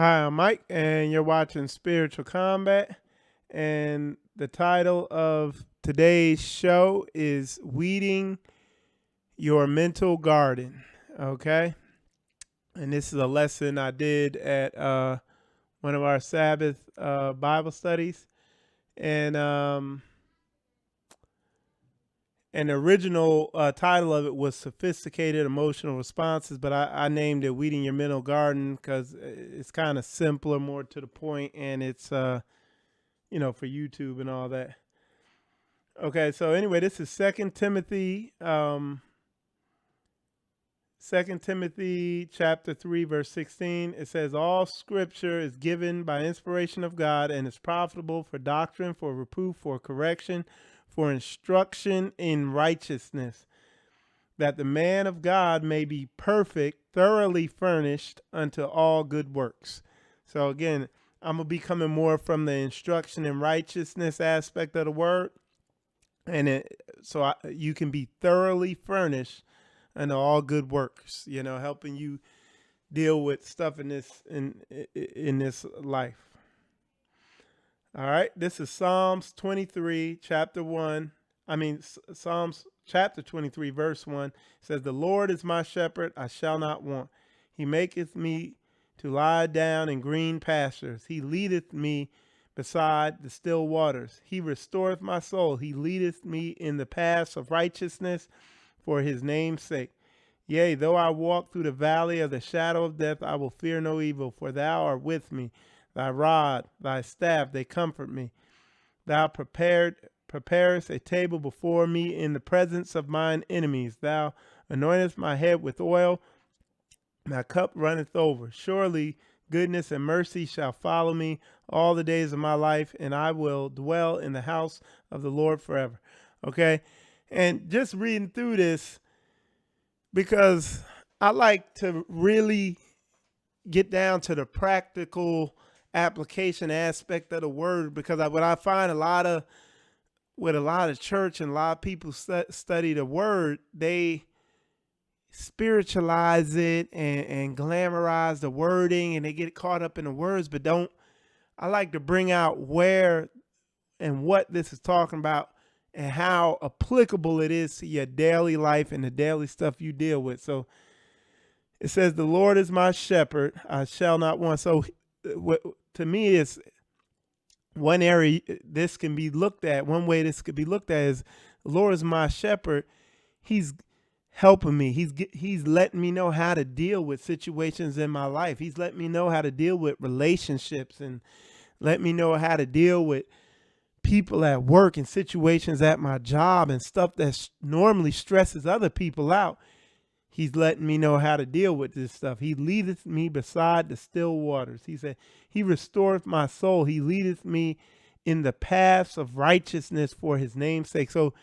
Hi, I'm Mike, and you're watching Spiritual Combat. And the title of today's show is Weeding Your Mental Garden. Okay. And this is a lesson I did at one of our Sabbath Bible studies. And the original title of it was Sophisticated Emotional Responses, but I named it Weeding Your Mental Garden because it's kind of simpler, more to the point, and it's for YouTube and all that. Okay, so anyway, this is Second Timothy, 2 Timothy chapter 3, verse 16. It says, all scripture is given by inspiration of God and is profitable for doctrine, for reproof, for correction, for instruction in righteousness, that the man of God may be perfect, thoroughly furnished unto all good works. So again, I'm going to be coming more from the instruction in righteousness aspect of the word. And you can be thoroughly furnished unto all good works, helping you deal with stuff in this life. All right. This is Psalms 23, chapter 1. Psalms chapter 23, verse 1. It says, the Lord is my shepherd, I shall not want. He maketh me to lie down in green pastures. He leadeth me beside the still waters. He restoreth my soul. He leadeth me in the paths of righteousness for his name's sake. Yea, though I walk through the valley of the shadow of death, I will fear no evil, for thou art with me. Thy rod, thy staff, they comfort me. Thou preparest a table before me in the presence of mine enemies. Thou anointest my head with oil, my cup runneth over. Surely goodness and mercy shall follow me all the days of my life, and I will dwell in the house of the Lord forever. Okay? And just reading through this, because I like to really get down to the practical application aspect of the word, because what I find with a lot of church and a lot of people study the word, they spiritualize it and glamorize the wording, and they get caught up in the words, but I like to bring out where and what this is talking about and how applicable it is to your daily life and the daily stuff you deal with. So it says, the Lord is my shepherd, I shall not want. So to me, it's one area this can be looked at. One way this could be looked at is, the Lord is my shepherd. He's helping me. He's letting me know how to deal with situations in my life. He's letting me know how to deal with relationships, and let me know how to deal with people at work and situations at my job and stuff that normally stresses other people out. He's letting me know how to deal with this stuff. He leadeth me beside the still waters. He said, he restoreth my soul. He leadeth me in the paths of righteousness for his name's sake. So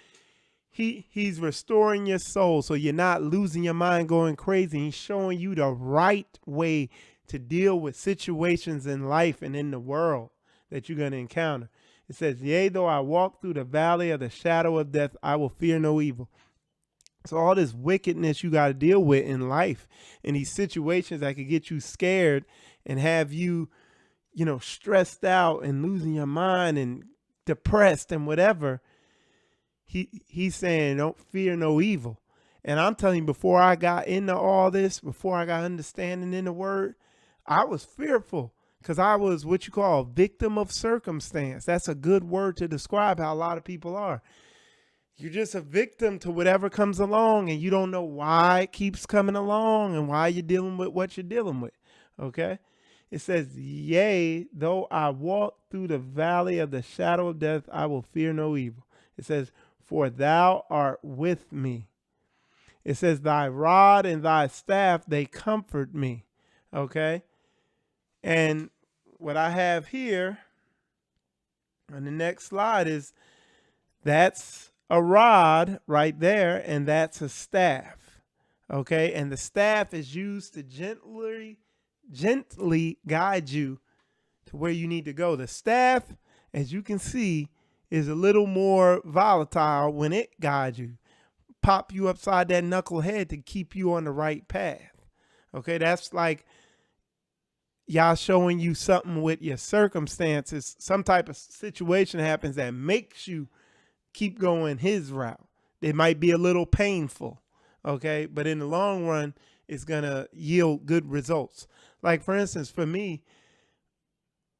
he's restoring your soul, so you're not losing your mind going crazy. He's showing you the right way to deal with situations in life and in the world that you're going to encounter. It says, yea, though I walk through the valley of the shadow of death, I will fear no evil. So all this wickedness you got to deal with in life, in these situations that could get you scared and have you, stressed out and losing your mind and depressed and whatever. He's saying, don't fear no evil. And I'm telling you, before I got into all this, before I got understanding in the word, I was fearful, because I was what you call a victim of circumstance. That's a good word to describe how a lot of people are. You're just a victim to whatever comes along, and you don't know why it keeps coming along and why you're dealing with what you're dealing with. Okay? It says, yea, though I walk through the valley of the shadow of death, I will fear no evil. It says, for thou art with me. It says, thy rod and thy staff, they comfort me. Okay? And what I have here on the next slide is, that's a rod right there, and that's a staff. Okay? And the staff is used to gently guide you to where you need to go. The staff, as you can see, is a little more volatile when it guides you. Pop you upside that knucklehead to keep you on the right path. Okay, that's like Yah showing you something with your circumstances, some type of situation happens that makes you keep going his route. It might be a little painful, okay? But in the long run, it's going to yield good results. Like, for instance, for me,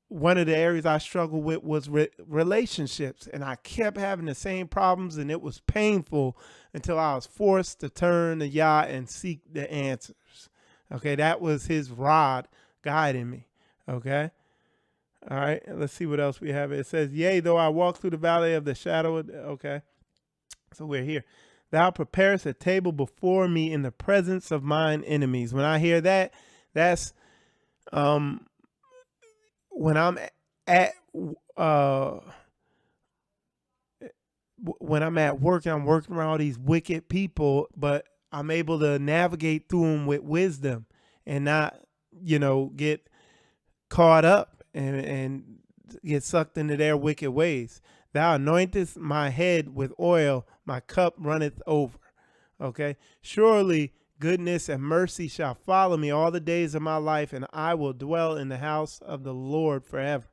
one of the areas I struggled with was relationships. And I kept having the same problems, and it was painful until I was forced to turn to Yah and seek the answers. Okay, that was his rod guiding me. Okay. All right, let's see what else we have. It says, yea, though I walk through the valley of the shadow of, okay. So we're here. Thou preparest a table before me in the presence of mine enemies. When I hear that, that's when I'm at when I'm at work, I'm working around all these wicked people, but I'm able to navigate through them with wisdom and not, get caught up and get sucked into their wicked ways. Thou anointest my head with oil, my cup runneth over. Okay. Surely goodness and mercy shall follow me all the days of my life, and I will dwell in the house of the Lord forever.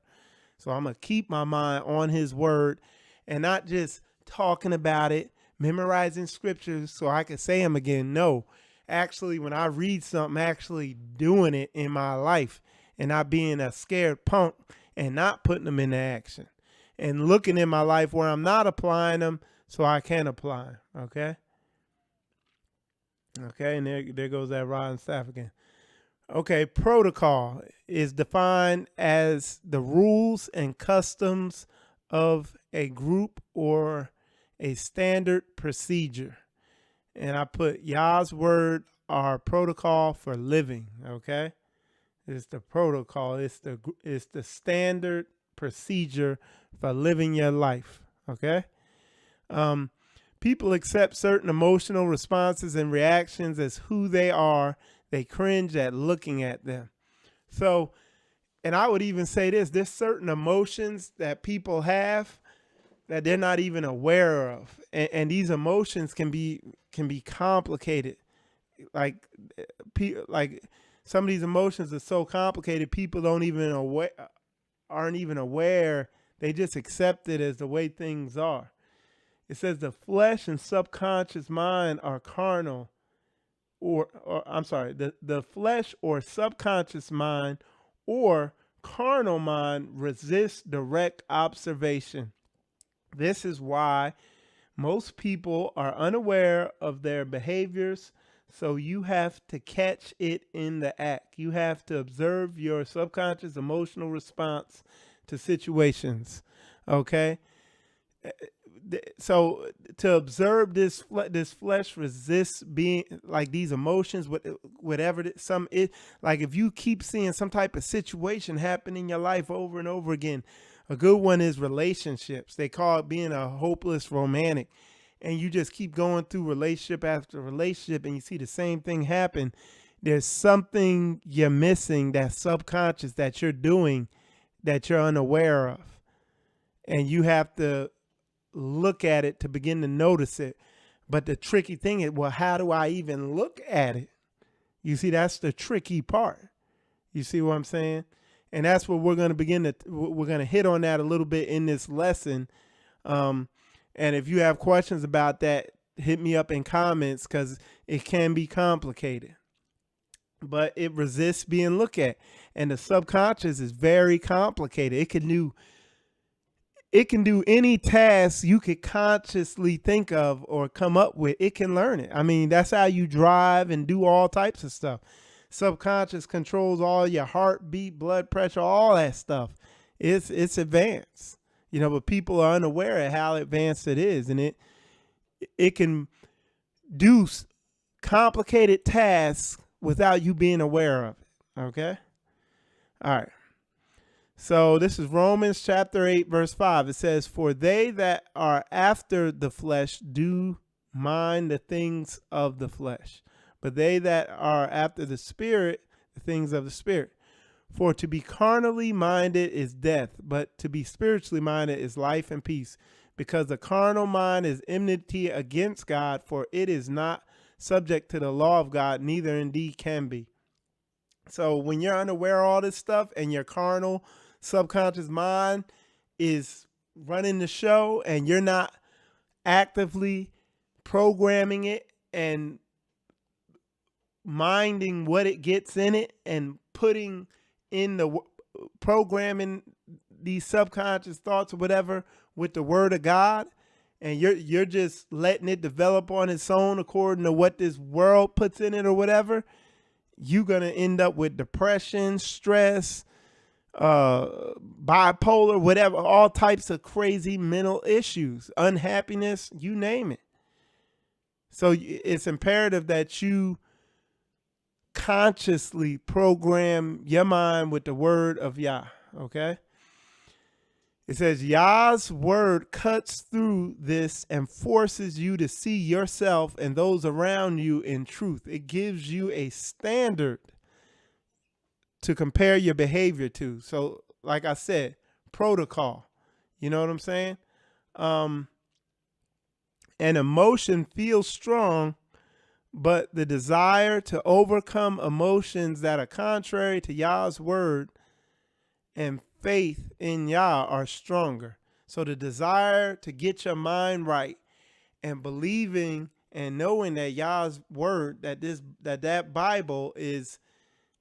So I'm going to keep my mind on his word and not just talking about it, memorizing scriptures so I can say them again. No, actually, when I read something, actually doing it in my life and not being a scared punk and not putting them into action and looking in my life where I'm not applying them so I can apply them. Okay. Okay. And there goes that rod and staff again. Okay, protocol is defined as the rules and customs of a group or a standard procedure. And I put Yah's word, our protocol for living, okay? It's the protocol, it's the standard procedure for living your life, okay? People accept certain emotional responses and reactions as who they are. They cringe at looking at them. So, and I would even say this, there's certain emotions that people have that they're not even aware of. And these emotions can be complicated. Like some of these emotions are so complicated, people aren't even aware. They just accept it as the way things are. It says the flesh and subconscious mind are carnal. Or I'm sorry, the flesh or subconscious mind or carnal mind resists direct observation. This is why most people are unaware of their behaviors. So you have to catch it in the act. You have to observe your subconscious emotional response to situations. Okay. So to observe this flesh resists being like these emotions, whatever like if you keep seeing some type of situation happen in your life over and over again, a good one is relationships. They call it being a hopeless romantic, and you just keep going through relationship after relationship and you see the same thing happen. There's something you're missing, that subconscious that you're doing that you're unaware of, and you have to look at it to begin to notice it. But the tricky thing is, well, how do I even look at it? You see, that's the tricky part. You see what I'm saying? And that's what we're going to hit on that a little bit in this lesson. And if you have questions about that, hit me up in comments, because it can be complicated. But it resists being looked at. And the subconscious is very complicated. It can do any task you could consciously think of or come up with. It can learn it. I mean, that's how you drive and do all types of stuff. Subconscious controls all your heartbeat, blood pressure, all that stuff. It's advanced, but people are unaware of how advanced it is. And it can do complicated tasks without you being aware of it. Okay. All right. So this is Romans chapter 8, verse 5. It says, for they that are after the flesh do mind the things of the flesh, but they that are after the spirit, the things of the spirit. For to be carnally minded is death, but to be spiritually minded is life and peace. Because the carnal mind is enmity against God, for it is not subject to the law of God, neither indeed can be. So when you're unaware of all this stuff and your carnal subconscious mind is running the show and you're not actively programming it and minding what it gets in it and putting in the programming these subconscious thoughts or whatever with the word of God, and you're just letting it develop on its own according to what this world puts in it or whatever, you're gonna end up with depression, stress, bipolar, whatever, all types of crazy mental issues, unhappiness, you name it. So it's imperative that you consciously program your mind with the word of Yah. Okay. It says Yah's word cuts through this and forces you to see yourself and those around you in truth. It gives you a standard to compare your behavior to. So, like I said, protocol. You know what I'm saying? An emotion feels strong, but the desire to overcome emotions that are contrary to Yah's word and faith in Yah are stronger. So the desire to get your mind right and believing and knowing that Yah's word, that Bible is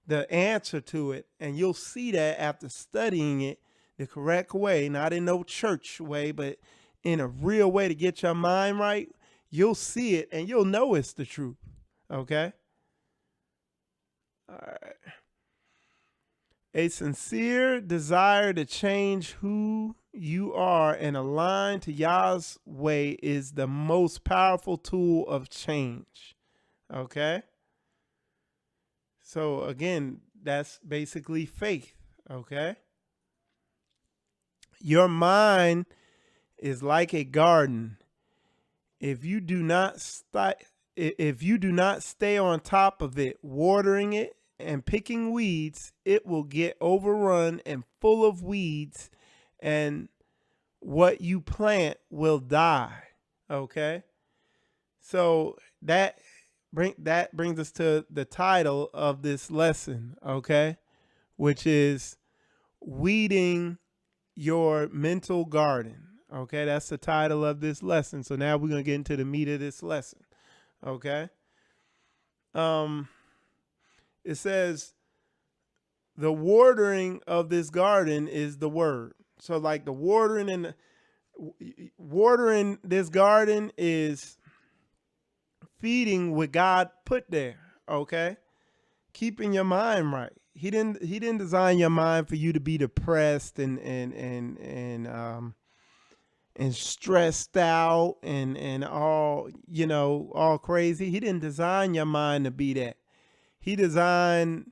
the answer to it, and you'll see that after studying it the correct way, not in no church way, but in a real way to get your mind right, you'll see it and you'll know it's the truth. Okay? All right. A sincere desire to change who you are and align to Yah's way is the most powerful tool of change. Okay? So again, that's basically faith. Okay? Your mind is like a garden. If you do not stay on top of it, watering it and picking weeds, it will get overrun and full of weeds, and what you plant will die. Okay? So that brings us to the title of this lesson, okay? Which is weeding your mental garden. Okay, that's the title of this lesson. So now we're gonna get into the meat of this lesson. Okay. It says the watering of this garden is the word. So like the watering this garden is feeding what God put there. Okay. Keeping your mind right. He didn't design your mind for you to be depressed and stressed out and all, all crazy. He didn't design your mind to be that. He designed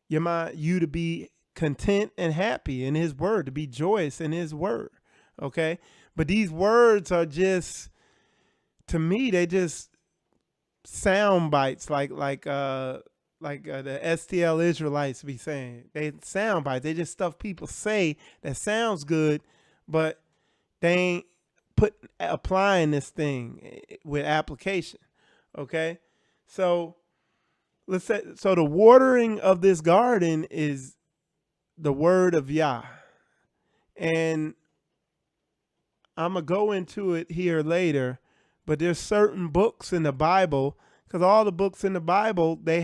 you to be content and happy in his word, to be joyous in his word. Okay. But these words are just, to me, they just sound bites, like the STL Israelites be saying. They sound bites. They just stuff people say that sounds good, but they ain't applying this thing with application. Okay. So so the watering of this garden is the word of Yah. And I'm going to go into it here later, but there's certain books in the Bible, because all the books in the Bible, they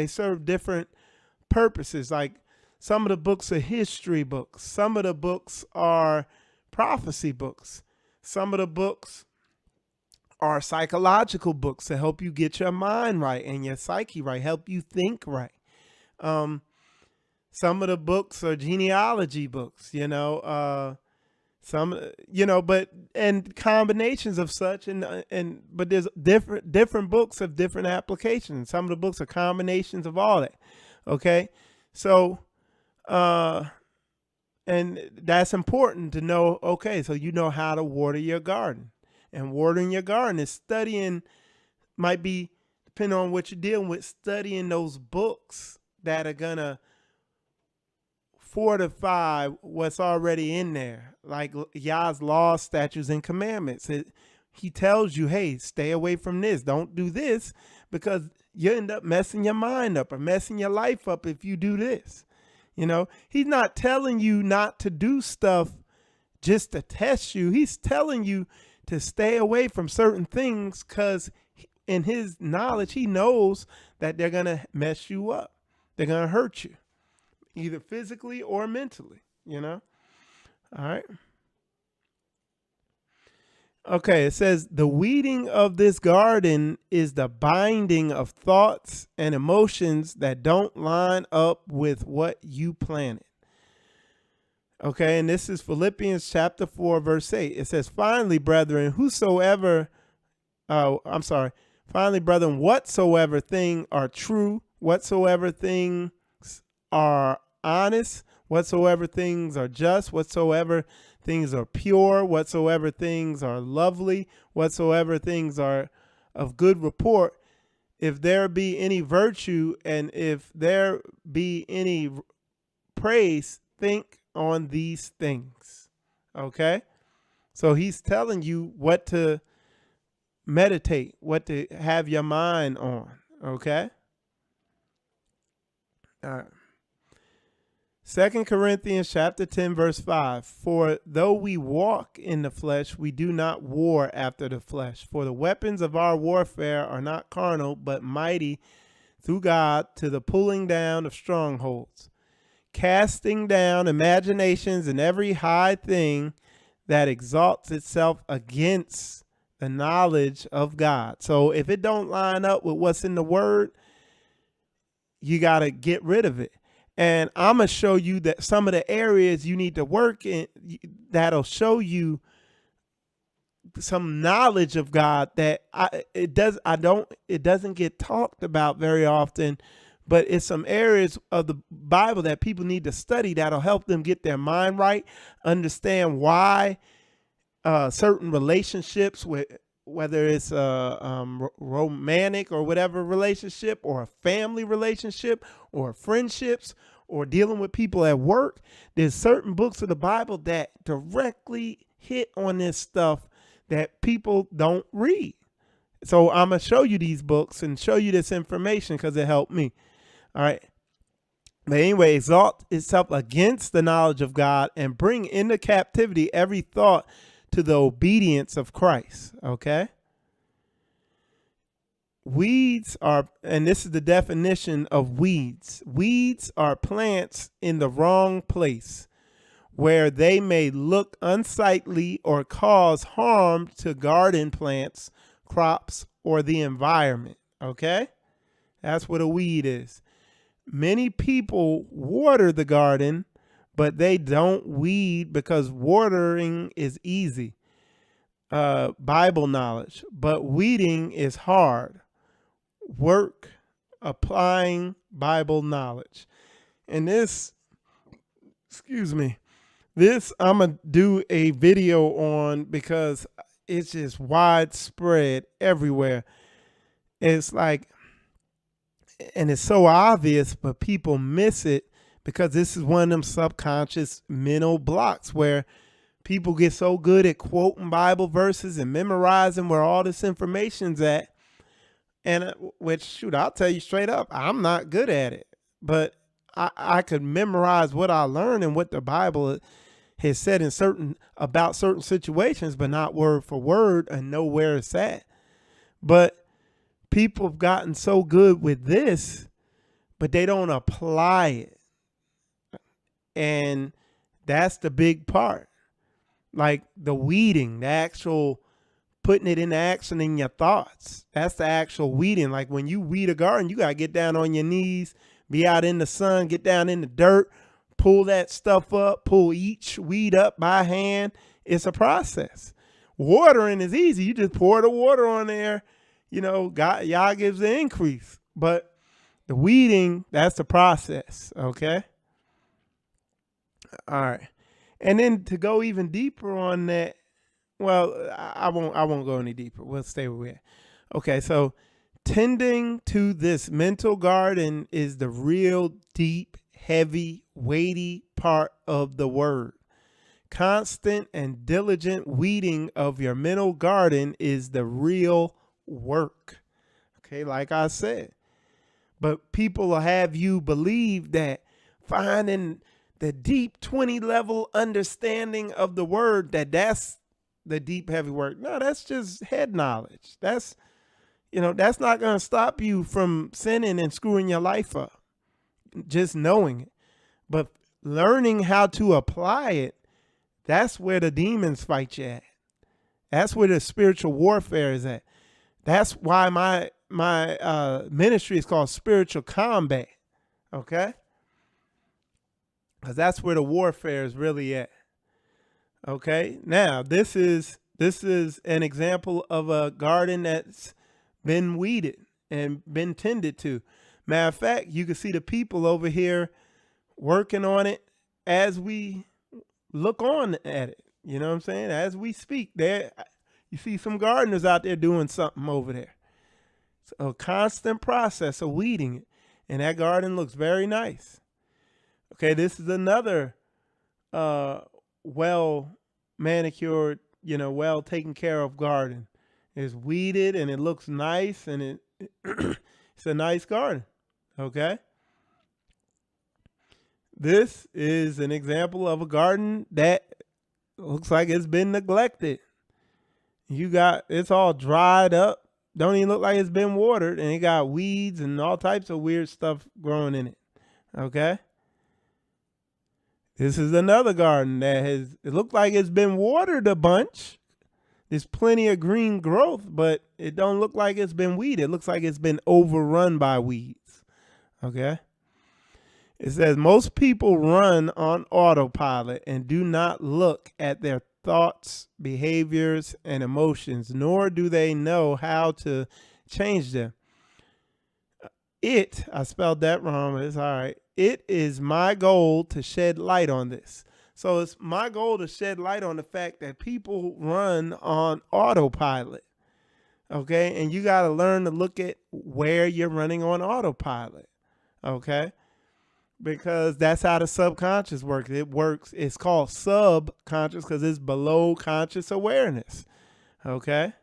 serve different purposes. Like some of the books are history books. Some of the books are prophecy books. Some of the books are psychological books to help you get your mind right and your psyche right, help you think right. Some of the books are genealogy books, and combinations of such, but there's different books of different applications. Some of the books are combinations of all that. Okay. So, and that's important to know. Okay. So you know how to water your garden, and watering your garden is might be, depending on what you're dealing with, studying those books that are gonna fortify what's already in there, like Yah's laws, statutes, and commandments. He tells you, hey, stay away from this. Don't do this, because you end up messing your mind up or messing your life up if you do this. You know, he's not telling you not to do stuff just to test you. He's telling you to stay away from certain things because in his knowledge, he knows that they're going to mess you up. They're going to hurt you, either physically or mentally, you know? All right. Okay, it says the weeding of this garden is the binding of thoughts and emotions that don't line up with what you planted. Okay, and this is Philippians chapter 4, verse 8. It says, finally, brethren, whatsoever thing are true, whatsoever things are honest, whatsoever things are just, whatsoever things are pure, whatsoever things are lovely, whatsoever things are of good report, if there be any virtue and if there be any praise, think on these things. Okay? So he's telling you what to meditate, what to have your mind on. Okay? All right. 2 Corinthians chapter 10, verse 5. For though we walk in the flesh, we do not war after the flesh. For the weapons of our warfare are not carnal, but mighty through God to the pulling down of strongholds, casting down imaginations and every high thing that exalts itself against the knowledge of God. So if it don't line up with what's in the word, you got to get rid of it. And I'm going to show you that some of the areas you need to work in that'll show you some knowledge of God that it doesn't get talked about very often, but it's some areas of the Bible that people need to study that'll help them get their mind right, understand why certain relationships, whether it's a romantic or whatever relationship, or a family relationship, or friendships, or dealing with people at work, there's certain books of the Bible that directly hit on this stuff that people don't read. So I'm going to show you these books and show you this information because it helped me. All right. But anyway, exalt itself against the knowledge of God and bring into captivity every thought to the obedience of Christ. Okay. Weeds are, and this is the definition of weeds. Weeds are plants in the wrong place where they may look unsightly or cause harm to garden plants, crops, or the environment. Okay. That's what a weed is. Many people water the garden, but they don't weed because watering is easy. Bible knowledge, but weeding is hard work applying Bible knowledge. And this I'm going to do a video on because it's just widespread everywhere. It's like, and it's so obvious, but people miss it because this is one of them subconscious mental blocks where people get so good at quoting Bible verses and memorizing where all this information's at. And which, shoot, I'll tell you straight up, I'm not good at it, but I could memorize what I learned and what the Bible has said about certain situations, but not word for word, and know where it's at. But people have gotten so good with this, but they don't apply it. And that's the big part. Like the weeding, the actual putting it into action in your thoughts. That's the actual weeding. Like when you weed a garden, you got to get down on your knees, be out in the sun, get down in the dirt, pull that stuff up, pull each weed up by hand. It's a process. Watering is easy. You just pour the water on there. You know, God, Yah gives the increase. But the weeding, that's the process. Okay. All right. And then to go even deeper on that, well, I won't go any deeper. We'll stay where we're at. Okay, so tending to this mental garden is the real deep, heavy, weighty part of the word. Constant and diligent weeding of your mental garden is the real work. Okay, like I said, But people will have you believe that finding the deep 20 level understanding of the word, that's the deep heavy work. No, that's just head knowledge. That's not going to stop you from sinning and screwing your life up. Just knowing it. But learning how to apply it, that's where the demons fight you at. That's where the spiritual warfare is at. That's why my ministry is called Spiritual Combat. Okay? Because that's where the warfare is really at. Okay? Now, this is an example of a garden that's been weeded and been tended to. Matter of fact, you can see the people over here working on it as we look on at it. You know what I'm saying? As we speak, there you see some gardeners out there doing something over there. It's a constant process of weeding it, and that garden looks very nice. Okay, this is another well manicured, well taken care of garden. It's weeded and it looks nice, and it's a nice garden. Okay. This is an example of a garden that looks like it's been neglected. It's all dried up. Don't even look like it's been watered, and it got weeds and all types of weird stuff growing in it. Okay. This is another garden that it looked like it's been watered a bunch. There's plenty of green growth, but it don't look like it's been weeded. It looks like it's been overrun by weeds. Okay. It says most people run on autopilot and do not look at their thoughts, behaviors, and emotions, nor do they know how to change them. I spelled that wrong, but it's all right. It is my goal to shed light on this. So it's my goal to shed light on the fact that people run on autopilot. Okay. And you got to learn to look at where you're running on autopilot. Okay. Because that's how the subconscious works. It's called subconscious because it's below conscious awareness. Okay.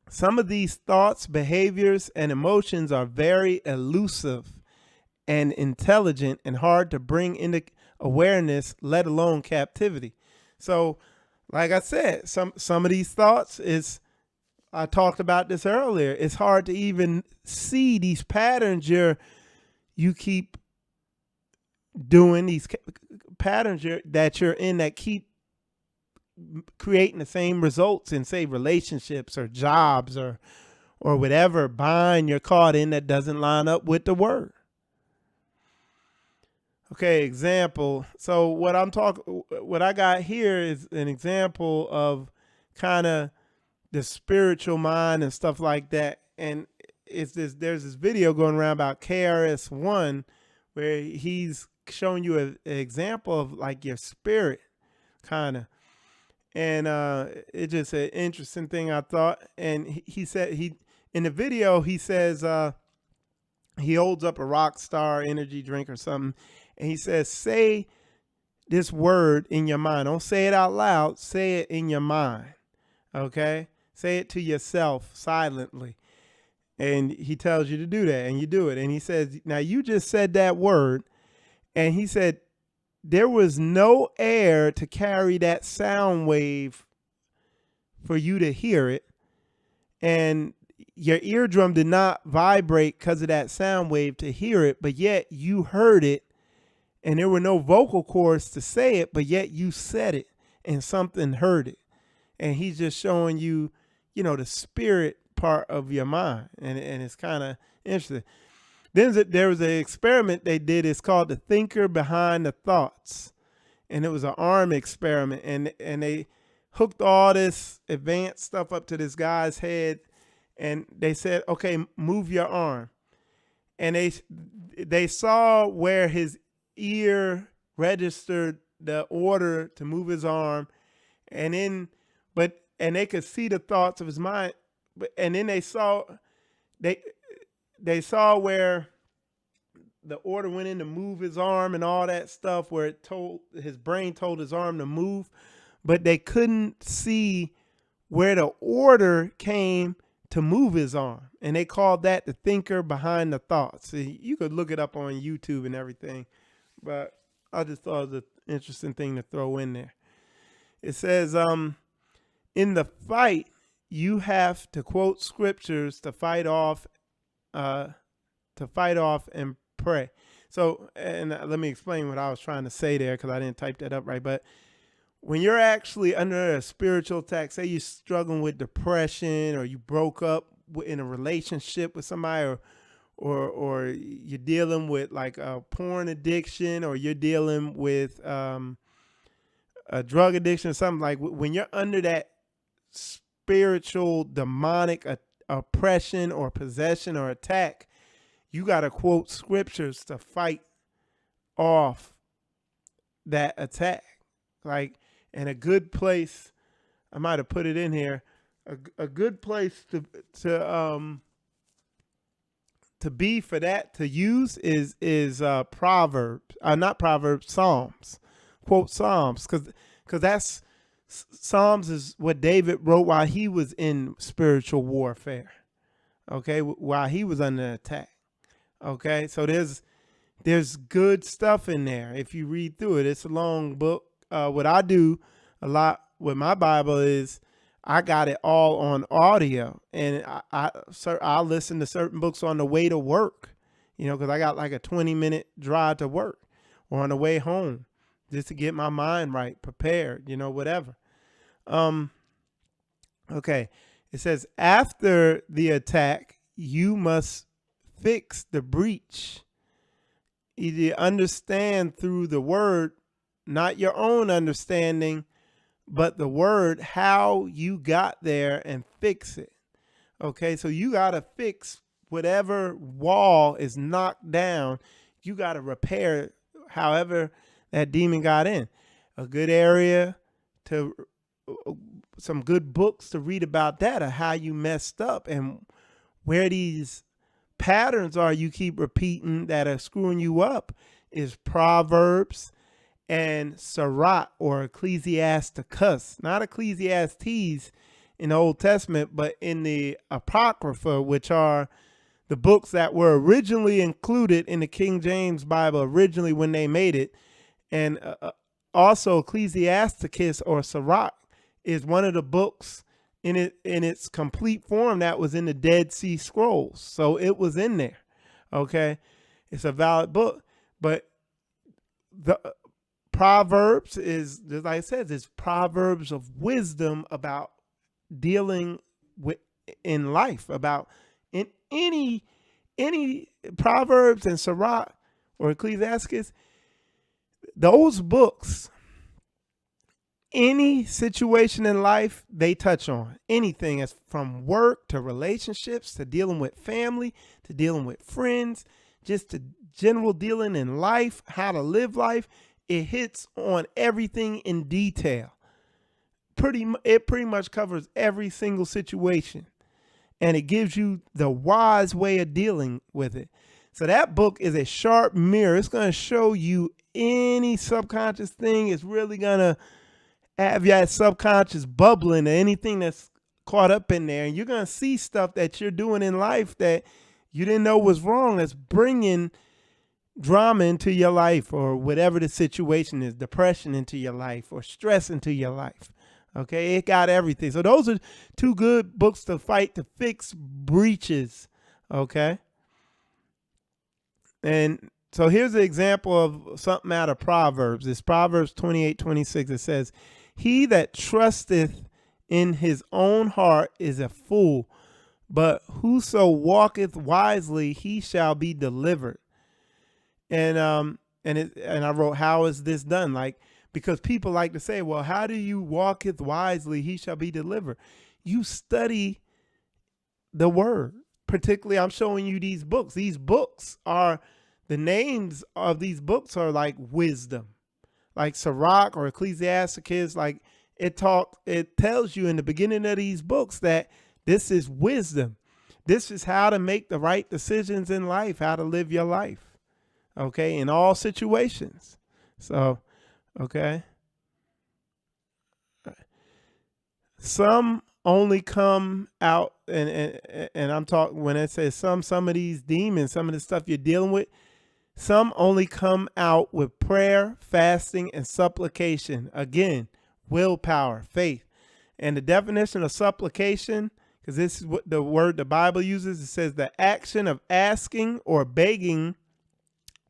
Some of these thoughts, behaviors, and emotions are very elusive and intelligent and hard to bring into awareness, let alone captivity. So, like I said, some of these thoughts I talked about this earlier. It's hard to even see these patterns you keep doing, these patterns that you're in that keep creating the same results in, say, relationships or jobs or whatever bind you're caught in that doesn't line up with the word. Okay, example. So what I got here is an example of kind of the spiritual mind and stuff like that. And there's this video going around about KRS-One where he's showing you an example of like your spirit kind of. And it's just an interesting thing, I thought. And he said in the video, he says he holds up a Rockstar energy drink or something. And he says, say this word in your mind. Don't say it out loud. Say it in your mind. Okay? Say it to yourself silently. And he tells you to do that, and you do it. And he says, now you just said that word. And he said, there was no air to carry that sound wave for you to hear it. And your eardrum did not vibrate because of that sound wave to hear it, but yet you heard it. And there were no vocal cords to say it, but yet you said it and something heard it. And he's just showing you, the spirit part of your mind. And it's kind of interesting. Then there was an experiment they did. It's called the thinker behind the thoughts. And it was an arm experiment. And they hooked all this advanced stuff up to this guy's head. And they said, okay, move your arm. And they saw where his ear registered the order to move his arm, and they could see the thoughts of his mind, and then they saw where the order went in to move his arm and all that stuff, where his brain told his arm to move, but they couldn't see where the order came to move his arm. And they called that the thinker behind the thoughts. You could look it up on YouTube and everything, but I just thought it was an interesting thing to throw in there. It says, in the fight, you have to quote scriptures to fight off and pray. So, and let me explain what I was trying to say there, because I didn't type that up right. But when you're actually under a spiritual attack, say you're struggling with depression, or you broke up in a relationship with somebody, or you're dealing with like a porn addiction, or you're dealing with a drug addiction or something, like when you're under that spiritual demonic oppression or possession or attack, you got to quote scriptures to fight off that attack. Like, and a good place, I might have put it in here, a good place to be for that to use is Proverbs, not Proverbs, Psalms. Quote Psalms, because that's Psalms is what David wrote while he was in spiritual warfare. Okay, while he was under attack. Okay, so there's good stuff in there if you read through it. It's a long book. What I do a lot with my Bible is I got it all on audio, and I listen to certain books on the way to work, because I got like a 20-minute drive to work or on the way home, just to get my mind right, prepared, whatever. Okay, it says, after the attack, you must fix the breach. Either understand through the word, not your own understanding, but the word, how you got there, and fix it. Okay, so you got to fix whatever wall is knocked down. You got to repair however that demon got in. A good area to, some good books to read about that, of how you messed up and where these patterns are you keep repeating that are screwing you up, is Proverbs and Sirach, or Ecclesiasticus, not Ecclesiastes in the Old Testament, but in the Apocrypha, which are the books that were originally included in the King James Bible originally when they made it. And also Ecclesiasticus or Sirach is one of the books in its complete form that was in the Dead Sea Scrolls. So it was in there. Okay. It's a valid book, but the Proverbs is, like I said, it's Proverbs of wisdom about dealing with in life, about in any Proverbs and Sirach or Ecclesiasticus, those books, any situation in life they touch on, anything, as from work to relationships to dealing with family to dealing with friends, just to general dealing in life, how to live life. It hits on everything in detail. It pretty much covers every single situation, and it gives you the wise way of dealing with it. So that book is a sharp mirror. It's going to show you any subconscious thing. It's really going to have that subconscious bubbling, or anything that's caught up in there. And you're going to see stuff that you're doing in life that you didn't know was wrong, that's bringing drama into your life, or whatever the situation is, depression into your life, or stress into your life. Okay, it got everything. So those are two good books to fight, to fix breaches. Okay. And so here's an example of something out of Proverbs. It's Proverbs 28:26. It says, he that trusteth in his own heart is a fool, but whoso walketh wisely, he shall be delivered. And I wrote, how is this done? Like, because people like to say, well, how do you walketh wisely, he shall be delivered? You study the word. Particularly, I'm showing you these books. These books are, the names of these books are like wisdom, like Sirach or Ecclesiasticus. Like it tells you in the beginning of these books that this is wisdom. This is how to make the right decisions in life, how to live your life. Okay, in all situations. So, okay. Some only come out, and I'm talking when it says some of these demons, some of the stuff you're dealing with, some only come out with prayer, fasting, and supplication. Again, willpower, faith. And the definition of supplication, because this is what the word the Bible uses, it says the action of asking or begging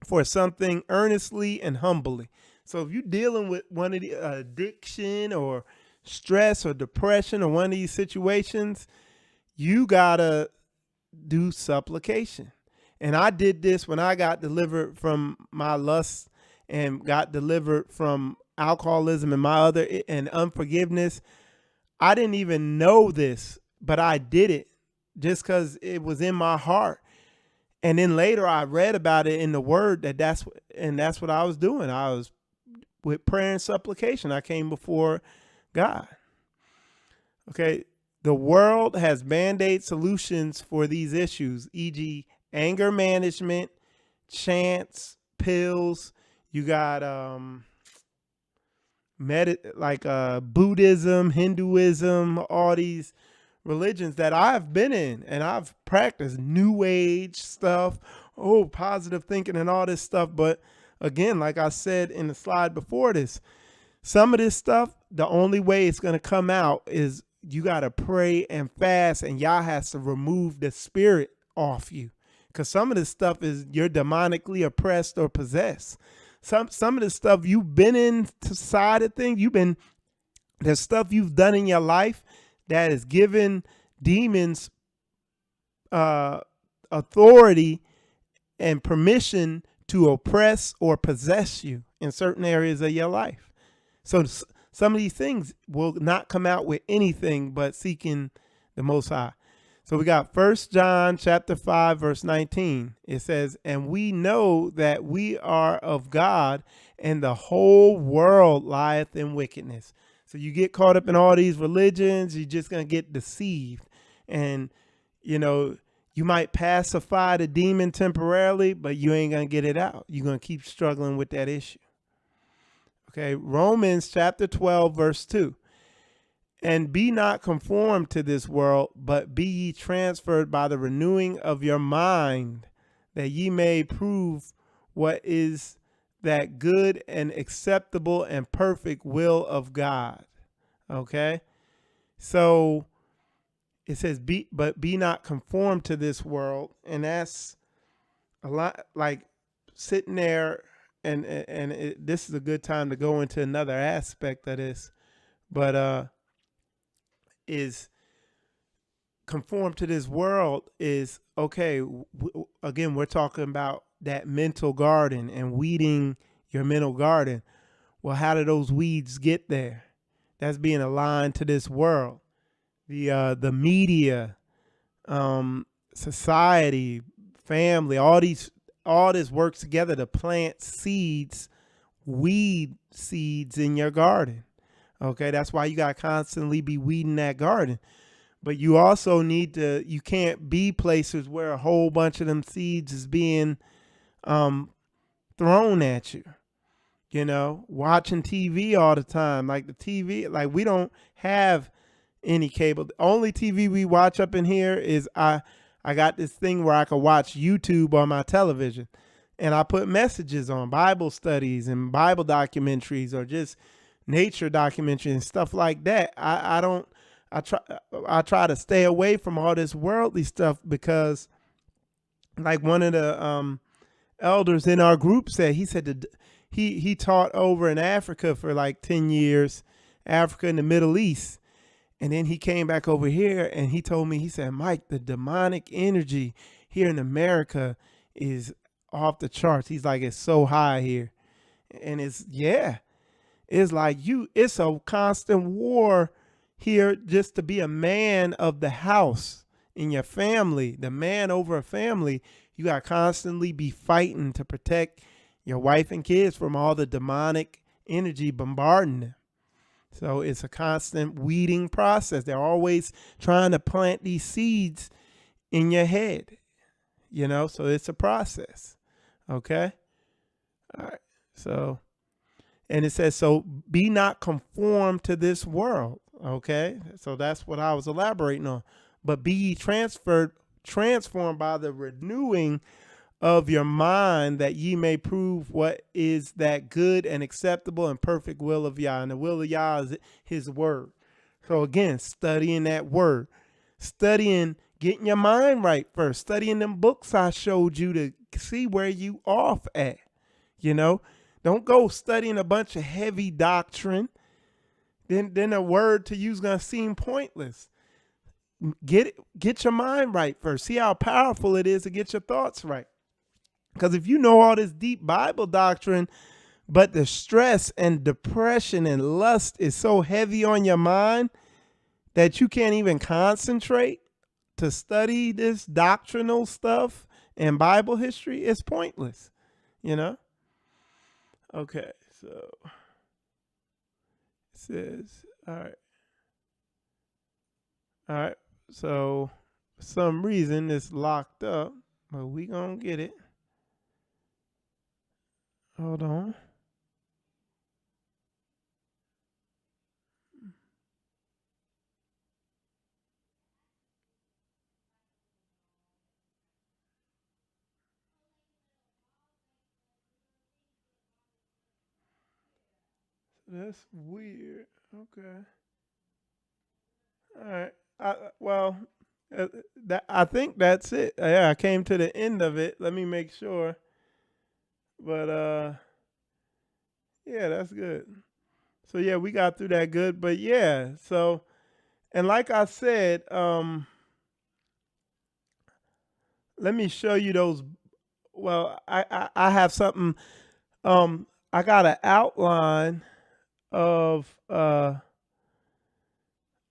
for something earnestly and humbly. So if you're dealing with one of the addiction or stress or depression or one of these situations, you gotta do supplication. And I did this when I got delivered from my lust and got delivered from alcoholism and my other and unforgiveness. I didn't even know this, but I did it just because it was in my heart. And then later I read about it in the word that's what I was doing. I was with prayer and supplication. I came before God. Okay. The world has band-aid solutions for these issues, e.g. anger management, chants, pills. You got Buddhism, Hinduism, all these religions that I've been in, and I've practiced new age stuff, positive thinking and all this stuff. But again, like I said in the slide before this, some of this stuff, the only way it's going to come out is you got to pray and fast, and Yah has to remove the spirit off you. Because some of this stuff is you're demonically oppressed or possessed. Some of the stuff you've been inside of things, there's stuff you've done in your life that is given demons authority and permission to oppress or possess you in certain areas of your life. So some of these things will not come out with anything but seeking the Most High. So we got 1 John chapter 5, verse 19. It says, and we know that we are of God, and the whole world lieth in wickedness. So you get caught up in all these religions, you're just going to get deceived. And, you might pacify the demon temporarily, but you ain't going to get it out. You're going to keep struggling with that issue. Okay, Romans chapter 12, verse 2. And be not conformed to this world, but be ye transferred by the renewing of your mind, that ye may prove what is that good and acceptable and perfect will of God. Okay, so it says, be not conformed to this world. And that's a lot like sitting there. And this is a good time to go into another aspect of this. But is conform to this world is, okay, again, we're talking about that mental garden and weeding your mental garden. Well, how do those weeds get there? That's being aligned to this world. The media, society, family, all this works together to plant seeds, weed seeds in your garden. Okay, that's why you got to constantly be weeding that garden. But you also you can't be places where a whole bunch of them seeds is being thrown at you. Watching TV all the time. Like the TV, like we don't have any cable. The only TV we watch up in here is I got this thing where I can watch YouTube on my television. And I put messages on, Bible studies and Bible documentaries or just nature documentary and stuff like that. I try to stay away from all this worldly stuff because, like one of the elders in our group said, he said that he taught over in Africa for like 10 years, Africa and the Middle East. And then he came back over here and he told me, he said, Mike, the demonic energy here in America is off the charts. He's like, it's so high here. And it's like it's a constant war here just to be a man of the house in your family, the man over a family. You got to constantly be fighting to protect your wife and kids from all the demonic energy bombarding them. So it's a constant weeding process. They're always trying to plant these seeds in your head, so it's a process. Okay. All right. So, and it says, so be not conformed to this world. Okay, so that's what I was elaborating on. But be ye transformed by the renewing of your mind, that ye may prove what is that good and acceptable and perfect will of Yah. And the will of Yah is his word. So again, studying that word, studying, getting your mind right first, studying them books I showed you to see where you off at. You know, don't go studying a bunch of heavy doctrine. Then a word to you is gonna seem pointless. Get your mind right first. See how powerful it is to get your thoughts right. Because if you know all this deep Bible doctrine, but the stress and depression and lust is so heavy on your mind that you can't even concentrate to study this doctrinal stuff and Bible history, it's pointless, you know? Okay, so it says, all right. So for some reason it's locked up, but we gonna get it. Hold on. That's weird. Okay. All right. Well, I think that's it. Yeah, I came to the end of it. Let me make sure. But yeah, that's good. So yeah, we got through that good. But yeah, so, and like I said, let me show you those. Well, I have something. I got an outline of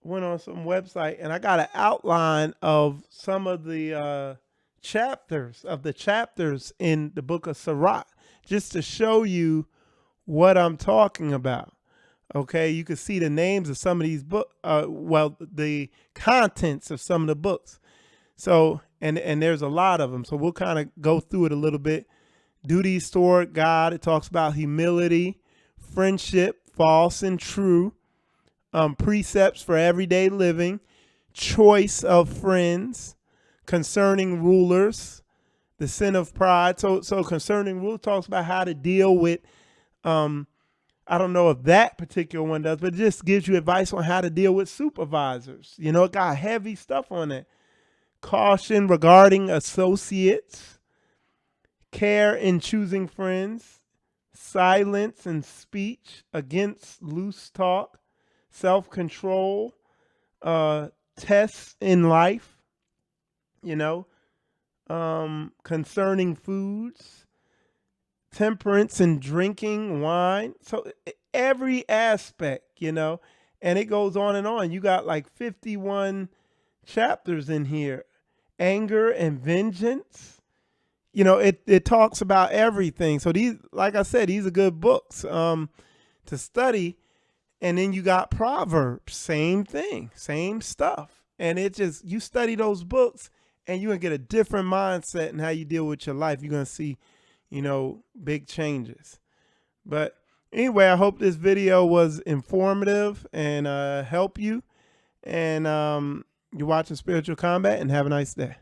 went on some website, and I got an outline of some of the chapters in the book of Sirach, just to show you what I'm talking about. Okay, you can see the names of some of these books. Well, the contents of some of the books. So, and there's a lot of them. So we'll kind of go through it a little bit. Duty toward God. It talks about humility, friendship, false and true, precepts for everyday living, choice of friends, concerning rulers, the sin of pride. So concerning rule talks about how to deal with. I don't know if that particular one does, but it just gives you advice on how to deal with supervisors. You know, it got heavy stuff on it. Caution regarding associates, care in choosing friends, silence and speech against loose talk, self-control, tests in life, you know, concerning foods, temperance and drinking wine. So every aspect, you know, and it goes on and on. You got like 51 chapters in here. Anger and vengeance. You know, it talks about everything. So these, like I said, these are good books to study. And then you got Proverbs, same thing, same stuff. And it just, you study those books and you're going to get a different mindset in how you deal with your life. You're going to see, you know, big changes. But anyway, I hope this video was informative and help you. And you're watching Spiritual Combat, and have a nice day.